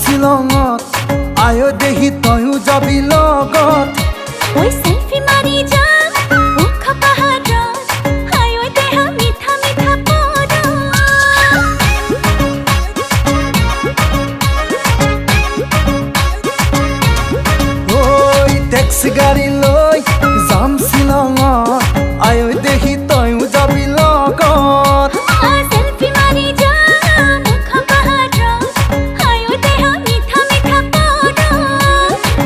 শ্বিলঙত আয় দেহি তয়ো যাবি লগত ওই সেলফি মারি যা মুখ পাহাড় আয় দেহ মিঠা মিঠা পড় ওই ট্যাক্সি গাড়ি লৈ যাম শ্বিলঙত আয় দেহি তয়ো যাবি লগত সেলফি মারি যা মুখ পাহাড় আয় দেহ মিঠা মিঠা পড়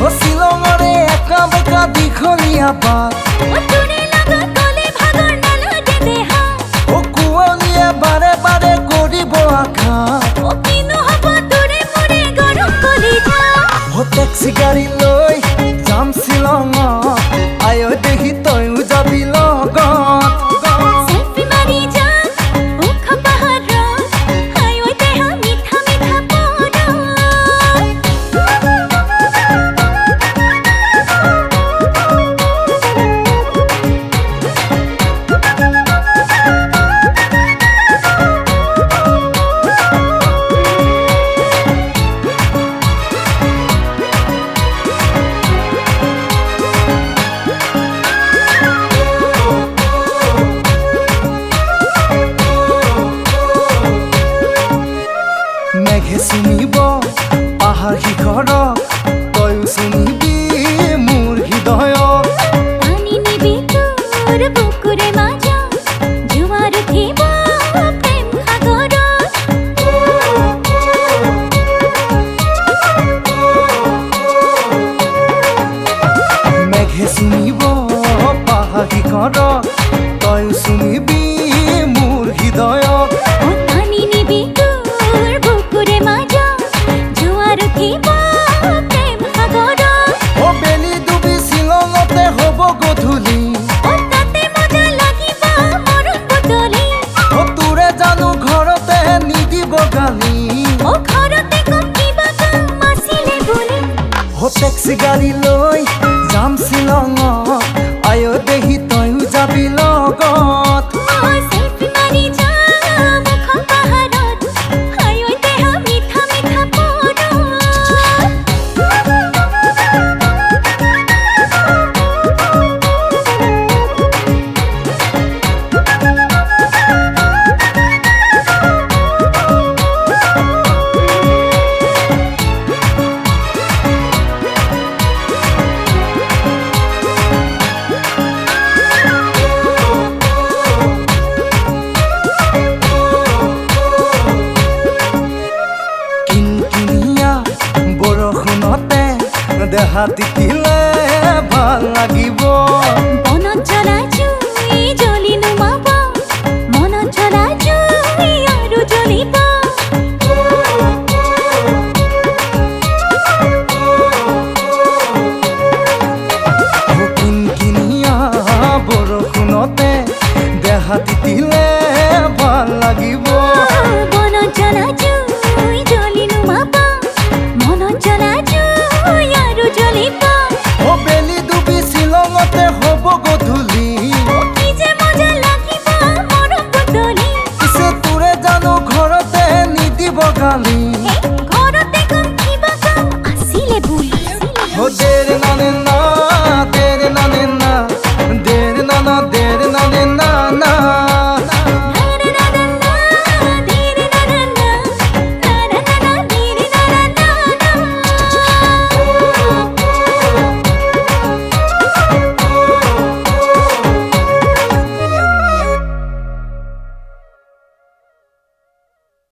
ও শ্বিলঙৰে একা বেকা দীঘলীয়া বাট ও তোৰে লগত গলে ভাগৰ নালাগে দেহা ও কুঁৱলীয়ে বাৰে বাৰে কৰিব আঘাত ও কিনো হব তোৰে মোৰে গৰম কলিজা ও ট্যাক্সি গাড়ি লৈ যাম শ্বিলঙত আয় দেহি তয়ো যাবি লগত সেলফি মারি যা মুখ পাহাড় আয় দেহ মিঠা মিঠা পড় মেঘে চুমিব পাহাৰ শিখৰক তয়ো চুমিবি মোৰ হৃদয়ক পানি নিবি তোৰ বুকুৰে মাজা জোয়াৰ উঠিব প্ৰেম সাগৰ মেঘে চুমিব পাহাৰ শিখৰক তয়ো চুমিবি মোৰ হৃদয়ক ও পানি নিবি তোর বুকুরে মাজা জোয়ার উঠিব প্রেম সাগর ও বেলি ডুবি শ্বিলঙতে হ'ব গধূলি ও তাতে মজা লাগিব মরণ বদলি ও তোৰে জানো ঘৰতে নিদিব গালি ও ঘৰতে কম কিবা কাম আছিলে বুলি ও ট্যাক্সি গাড়ি লৈ যাম শ্বিলঙত আয় দেহি তয়ো যাবি লগত ও সেলফি মারি যা মুখ পাহাড়ত আয় দেহ মিঠা মিঠা পড় কিনকিনিয়া বৰষুণতে দেহা তিতিলে ভাল লাগিব বনত জ্বলাই